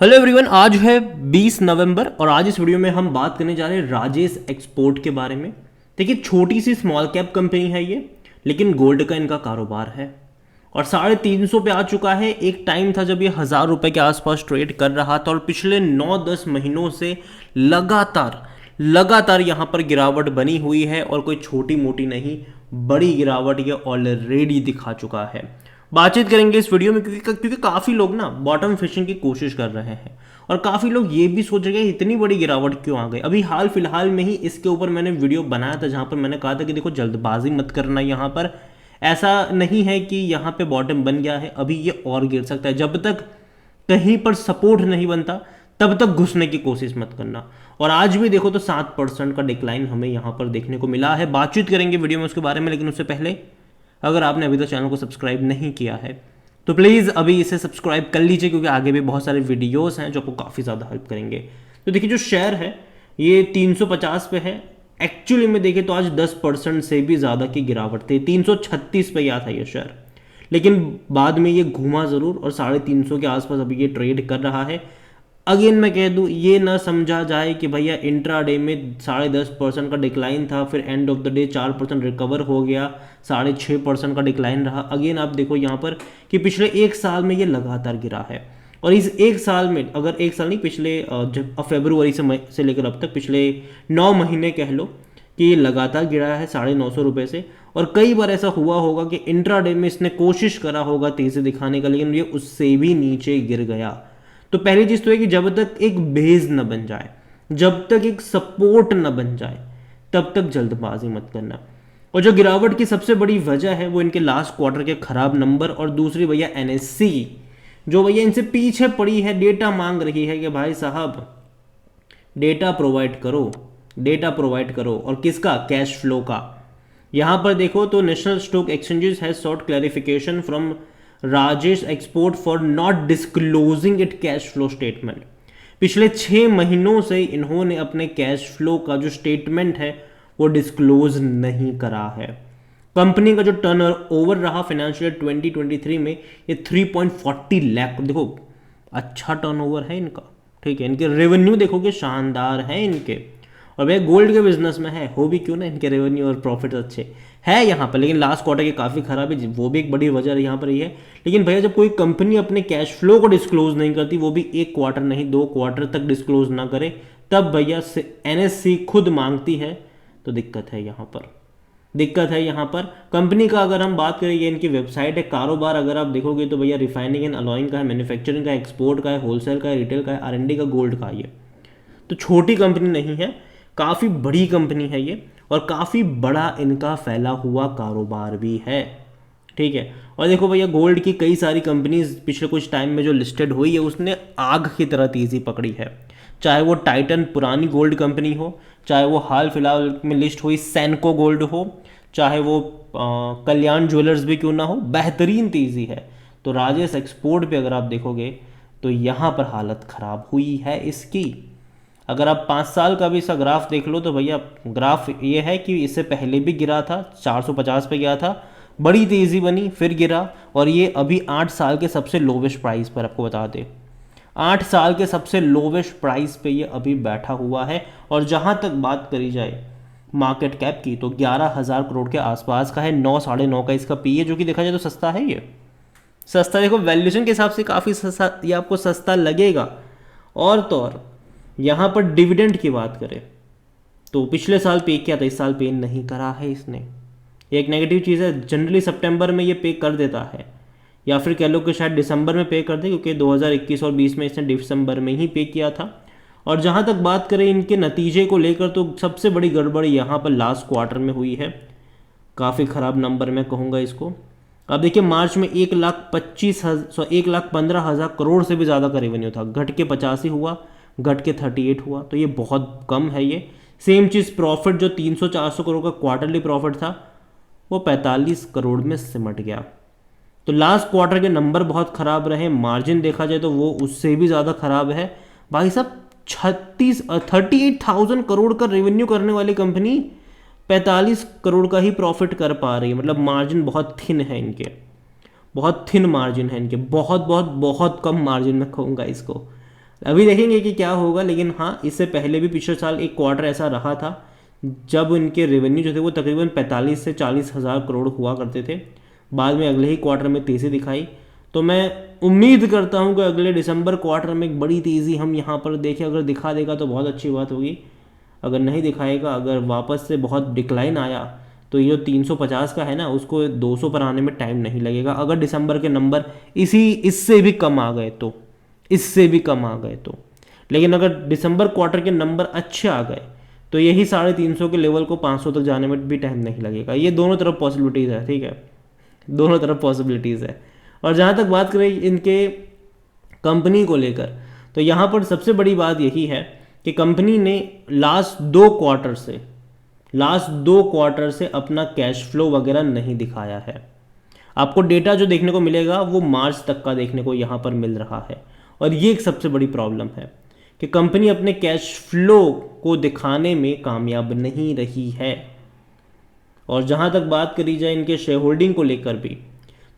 Hello everyone, आज है 20 नवंबर और आज इस वीडियो में हम बात करने जा रहे हैं राजेश एक्सपोर्ट के बारे में। देखिए, छोटी सी स्मॉल कैप कंपनी है ये, लेकिन गोल्ड का इनका कारोबार है और 350 पे आ चुका है। एक टाइम था जब ये 1000 रुपये के आसपास ट्रेड कर रहा था और पिछले 9-10 महीनों से लगातार यहाँ पर गिरावट बनी हुई है और कोई छोटी मोटी नहीं, बड़ी गिरावट ये ऑलरेडी दिखा चुका है। बातचीत करेंगे इस वीडियो में क्योंकि काफ़ी लोग ना बॉटम फिशिंग की कोशिश कर रहे हैं और काफ़ी लोग ये भी सोच रहे हैं इतनी बड़ी गिरावट क्यों आ गई। अभी हाल फिलहाल में ही इसके ऊपर मैंने वीडियो बनाया था जहाँ पर मैंने कहा था कि देखो, जल्दबाजी मत करना, यहाँ पर ऐसा नहीं है कि यहाँ पे बॉटम बन गया है, अभी ये और गिर सकता है। जब तक कहीं पर सपोर्ट नहीं बनता तब तक घुसने की कोशिश मत करना। और आज भी देखो तो 7% का डिक्लाइन हमें यहाँ पर देखने को मिला है। बातचीत करेंगे वीडियो में उसके बारे में, लेकिन उससे पहले अगर आपने अभी तक चैनल को सब्सक्राइब नहीं किया है तो प्लीज़ अभी इसे सब्सक्राइब कर लीजिए, क्योंकि आगे भी बहुत सारे वीडियोस हैं जो आपको काफ़ी ज़्यादा हेल्प करेंगे। तो देखिए, जो शेयर है ये 350 पे है। एक्चुअली में देखें तो आज 10% से भी ज़्यादा की गिरावट थी। 336 पे गया था ये शेयर, लेकिन बाद में ये घूमा ज़रूर और 350 के आसपास अभी ये ट्रेड कर रहा है। अगेन मैं कह दूं, ये ना समझा जाए कि भैया इंट्राडे में 10.5% का डिक्लाइन था, फिर end of the day 4% recover हो गया, 6.5% का डिक्लाइन रहा। अगेन आप देखो यहाँ पर कि पिछले एक साल में ये लगातार गिरा है और इस एक साल में, अगर एक साल नहीं, पिछले जब फरवरी से लेकर अब तक पिछले 9 महीने कह लो कि ये लगातार गिरा है 950 रुपये से। और कई बार ऐसा हुआ होगा कि इंट्राडे में इसने कोशिश करा होगा तेज़ी दिखाने का, लेकिन ये उससे भी नीचे गिर गया। तो पहली चीज तो है कि जब तक एक बेस न बन जाए, जब तक एक सपोर्ट न बन जाए, तब तक जल्दबाजी मत करना। और जो गिरावट की सबसे बड़ी वजह है वो इनके लास्ट क्वार्टर के खराब नंबर और दूसरी भैया एनएससी, जो भैया इनसे पीछे पड़ी है, डेटा मांग रही है कि भाई साहब डेटा प्रोवाइड करो, डेटा प्रोवाइड करो। और किसका? कैश फ्लो का। यहां पर देखो तो national stock exchanges has short clarification from Rajesh export for not disclosing it cash flow statement. पिछले 6 महीनों से इन्होंने अपने कैश फ्लो का जो स्टेटमेंट है वो डिस्क्लोज नहीं करा है। कंपनी का जो टर्न ओवर रहा फाइनेंशियल 2023 में ये 3.40 लाख, देखो अच्छा टर्नओवर है इनका, ठीक है। इनके रेवेन्यू देखोगे शानदार है इनके, और भैया गोल्ड के बिजनेस में है, हो भी क्यों ना, इनके रेवेन्यू और प्रॉफिट अच्छे है यहाँ पर। लेकिन लास्ट क्वार्टर की काफ़ी खराब है, वो भी एक बड़ी वजह यहाँ पर ये है। लेकिन भैया जब कोई कंपनी अपने कैश फ्लो को डिस्क्लोज नहीं करती, वो भी 1 क्वार्टर नहीं 2 क्वार्टर तक डिस्क्लोज ना करे, तब भैया एनएससी खुद मांगती है, तो दिक्कत है यहाँ पर, दिक्कत है यहाँ पर। कंपनी का अगर हम बात करें, ये इनकी वेबसाइट है, कारोबार अगर आप देखोगे तो भैया रिफाइनिंग एंड अलॉइंग का है, मैन्युफैक्चरिंग का, एक्सपोर्ट का है, होलसेल का है, रिटेल का है, आरएनडी का, गोल्ड का है। ये तो छोटी कंपनी नहीं है, काफ़ी बड़ी कंपनी है ये, और काफ़ी बड़ा इनका फैला हुआ कारोबार भी है, ठीक है। और देखो भैया, गोल्ड की कई सारी कंपनीज पिछले कुछ टाइम में जो लिस्टेड हुई है उसने आग की तरह तेज़ी पकड़ी है। चाहे वो टाइटन पुरानी गोल्ड कंपनी हो, चाहे वो हाल फिलहाल में लिस्ट हुई सैनको गोल्ड हो, चाहे वो कल्याण ज्वेलर्स भी क्यों ना हो, बेहतरीन तेज़ी है। तो राजेश एक्सपोर्ट पे अगर आप देखोगे तो यहाँ पर हालत ख़राब हुई है इसकी। अगर आप 5 साल का भी इसका ग्राफ देख लो तो भैया ग्राफ ये है कि इससे पहले भी गिरा था, 450 पे गया था, बड़ी तेज़ी बनी, फिर गिरा, और ये अभी 8 साल के सबसे लोवेस्ट प्राइस पर, आपको बता दें 8 साल के सबसे लोवेस्ट प्राइस पे ये अभी बैठा हुआ है। और जहाँ तक बात करी जाए मार्केट कैप की तो 11,000 करोड़ के आसपास का है, 9 साढ़े 9 का इसका पी है, जो कि देखा जाए तो सस्ता है। ये सस्ता, देखो वैल्यूएशन के हिसाब से काफ़ी सस्ता, ये आपको सस्ता लगेगा। और तो और यहाँ पर डिविडेंड की बात करें तो पिछले साल पे किया था, इस साल पे नहीं करा है इसने। ये एक नेगेटिव चीज़ है, जनरली सितंबर में ये पे कर देता है, या फिर कह लो कि शायद दिसंबर में पे कर दे, क्योंकि 2021 और 20 में इसने दिसंबर में ही पे किया था। और जहाँ तक बात करें इनके नतीजे को लेकर तो सबसे बड़ी गड़बड़ यहाँ पर लास्ट क्वार्टर में हुई है, काफ़ी ख़राब नंबर मैं कहूँगा इसको। अब देखिए, मार्च में 1,15,000 करोड़ से भी ज़्यादा का रेवेन्यू था, घट के 85 हुआ, घट के 38 हुआ, तो ये बहुत कम है ये। सेम चीज़ प्रॉफिट, जो 300-400 करोड़ का क्वार्टरली प्रॉफिट था वो 45 करोड़ में सिमट गया। तो लास्ट क्वार्टर के नंबर बहुत ख़राब रहे। मार्जिन देखा जाए तो वो उससे भी ज़्यादा ख़राब है भाई साहब। 38,000 करोड़ का रेवेन्यू करने वाली कंपनी 45 करोड़ का ही प्रॉफिट कर पा रही है, मतलब मार्जिन बहुत थिन है इनके, बहुत थिन मार्जिन है इनके, बहुत बहुत बहुत कम मार्जिन में कहूँगा इसको। अभी देखेंगे कि क्या होगा, लेकिन हाँ इससे पहले भी पिछले साल एक क्वार्टर ऐसा रहा था जब इनके रेवेन्यू जो थे वो तकरीबन 45 से 40 हज़ार करोड़ हुआ करते थे। बाद में अगले ही क्वार्टर में तेज़ी दिखाई। तो मैं उम्मीद करता हूँ कि अगले दिसंबर क्वार्टर में एक बड़ी तेज़ी हम यहाँ पर देखें। अगर दिखा देगा तो बहुत अच्छी बात होगी, अगर नहीं दिखाएगा, अगर वापस से बहुत डिक्लाइन आया तो ये जो 350 का है ना उसको 200 पर आने में टाइम नहीं लगेगा। अगर दिसंबर के नंबर इससे भी कम आ गए तो, इससे भी कम आ गए तो, लेकिन अगर दिसंबर क्वार्टर के नंबर अच्छे आ गए तो यही 350 के लेवल को 500 तक जाने में भी टाइम नहीं लगेगा। ये दोनों तरफ पॉसिबिलिटीज़ है, ठीक है, दोनों तरफ पॉसिबिलिटीज़ है। और जहाँ तक बात करें इनके कंपनी को लेकर, तो यहाँ पर सबसे बड़ी बात यही है कि कंपनी ने लास्ट दो क्वार्टर से अपना कैश फ्लो वगैरह नहीं दिखाया है। आपको डेटा जो देखने को मिलेगा वो मार्च तक का देखने को यहाँ पर मिल रहा है, और ये एक सबसे बड़ी प्रॉब्लम है कि कंपनी अपने कैश फ्लो को दिखाने में कामयाब नहीं रही है। और जहाँ तक बात करी जाए इनके शेयर होल्डिंग को लेकर भी,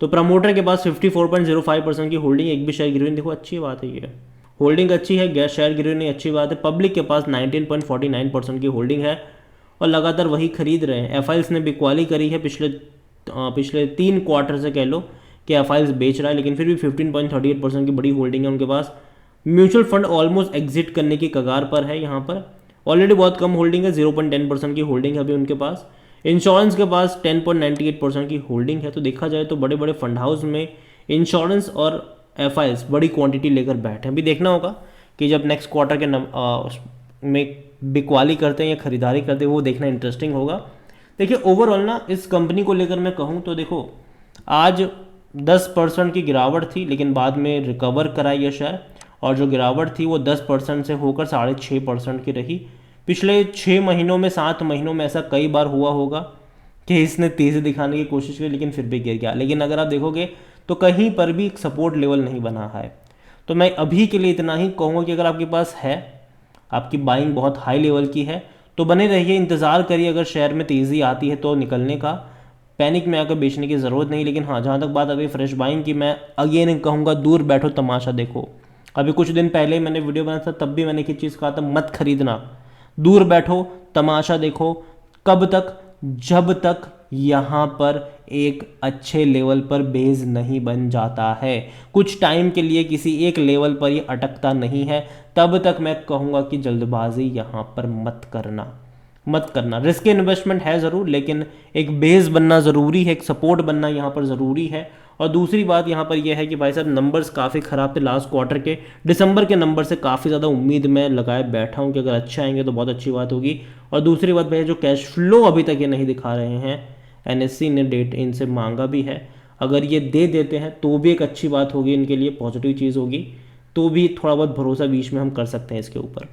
तो प्रमोटर के पास 54.05% की होल्डिंग, एक भी शेयर गिरवी नहीं। देखो अच्छी बात है, ये होल्डिंग अच्छी है, गैस शेयर गिरवी नहीं, अच्छी बात है। पब्लिक के पास 19.49% की होल्डिंग है और लगातार वही खरीद रहे हैं। एफआईएल्स ने बिकवाली करी है पिछले 3 क्वार्टर से, कह लो कि एफआईएल्स बेच रहा है, लेकिन फिर भी 15.38% की बड़ी होल्डिंग है उनके पास। म्यूचुअल फंड ऑलमोस्ट एग्जिट करने की कगार पर है, यहाँ पर ऑलरेडी बहुत कम होल्डिंग है, 0.10% की होल्डिंग है अभी उनके पास। इंश्योरेंस के पास 10.98% की होल्डिंग है। तो देखा जाए तो बड़े बड़े फंड हाउस में इंश्योरेंस और एफआईएल्स बड़ी क्वांटिटी लेकर बैठे हैं। अभी देखना होगा कि जब नेक्स्ट क्वार्टर के में बिकवाली करते हैं या खरीदारी करते हैं, वो देखना इंटरेस्टिंग होगा। देखिए ओवरऑल ना इस कंपनी को लेकर मैं कहूँ तो देखो आज 10% की गिरावट थी, लेकिन बाद में रिकवर कराई है शेयर, और जो गिरावट थी वो 10% से होकर 6.5% की रही। पिछले 6 महीनों में 7 महीनों में ऐसा कई बार हुआ होगा कि इसने तेज़ी दिखाने की कोशिश की लेकिन फिर भी गिर गया। लेकिन अगर आप देखोगे तो कहीं पर भी एक सपोर्ट लेवल नहीं बना है। तो मैं अभी के लिए इतना ही कहूँगा कि अगर आपके पास है, आपकी बाइंग बहुत हाई लेवल की है, तो बने रहिए, इंतज़ार करिए। अगर शेयर में तेज़ी आती है तो निकलने का, पैनिक में आकर बेचने की ज़रूरत नहीं। लेकिन हाँ, जहाँ तक बात आती है फ्रेश बाइंग की, मैं अगेन कहूँगा दूर बैठो तमाशा देखो। अभी कुछ दिन पहले मैंने वीडियो बनाया था, तब भी मैंने एक चीज़ कहा था, मत खरीदना, दूर बैठो तमाशा देखो। कब तक? जब तक यहाँ पर एक अच्छे लेवल पर बेस नहीं बन जाता है, कुछ टाइम के लिए किसी एक लेवल पर ये अटकता नहीं है, तब तक मैं कहूँगा कि जल्दबाजी यहाँ पर मत करना। रिस्क इन्वेस्टमेंट है ज़रूर, लेकिन एक बेस बनना ज़रूरी है, एक सपोर्ट बनना यहाँ पर ज़रूरी है। और दूसरी बात यहाँ पर यह है कि भाई साहब नंबर्स काफ़ी ख़राब थे लास्ट क्वार्टर के, दिसंबर के नंबर से काफ़ी ज़्यादा उम्मीद मैं लगाए बैठा हूँ कि अगर अच्छे आएंगे तो बहुत अच्छी बात होगी। और दूसरी बात भाई जो कैश फ्लो अभी तक ये नहीं दिखा रहे हैं, एनएससी ने डेट इनसे मांगा भी है, अगर ये दे देते हैं तो भी एक अच्छी बात होगी, इनके लिए पॉजिटिव चीज़ होगी, तो भी थोड़ा बहुत भरोसा बीच में हम कर सकते हैं इसके ऊपर।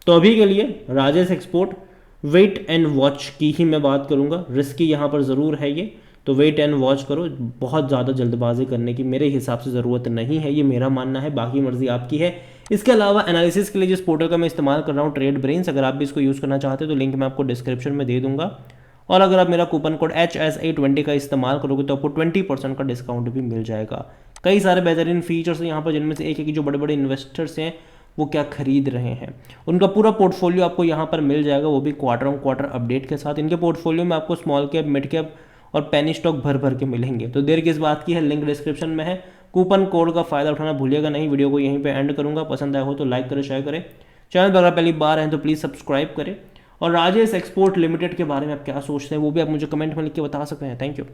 तो अभी के लिए Rajesh export wait and watch की ही मैं बात करूँगा। रिस्की यहाँ पर ज़रूर है ये, तो वेट एंड वॉच करो, बहुत ज़्यादा जल्दबाजी करने की मेरे हिसाब से ज़रूरत नहीं है, ये मेरा मानना है, बाकी मर्जी आपकी है। इसके अलावा एनालिसिस के लिए जिस पोर्टल का मैं इस्तेमाल कर रहा हूँ, ट्रेड ब्रेन्स, अगर आप भी इसको यूज़ करना चाहते हो तो लिंक मैं आपको डिस्क्रिप्शन में दे दूंगा। और अगर आप मेरा कूपन कोड HSA20 का इस्तेमाल करोगे तो आपको 20% का डिस्काउंट भी मिल जाएगा। कई सारे बेहतरीन फीचर्स हैं यहाँ पर, जिनमें से एक है कि जो बड़े बड़े इन्वेस्टर्स हैं वो क्या खरीद रहे हैं, उनका पूरा पोर्टफोलियो आपको यहाँ पर मिल जाएगा, वो भी क्वार्टर ऑन क्वार्टर अपडेट के साथ। इनके पोर्टफोलियो में आपको स्मॉल कैप, मिड कैप और पेनी स्टॉक भर भर के मिलेंगे। तो देर किस बात की है, लिंक डिस्क्रिप्शन में है, कूपन कोड का फायदा उठाना भूलिएगा नहीं। वीडियो को यहीं पे एंड करूंगा, पसंद आया हो तो लाइक करें, शेयर करें, चैनल पर अगर पहली बार हैं तो प्लीज़ सब्सक्राइब करें। और राजेश एक्सपोर्ट लिमिटेड के बारे में आप क्या सोचते हैं वो भी आप मुझे कमेंट में लिख के बता सकते हैं। Thank you.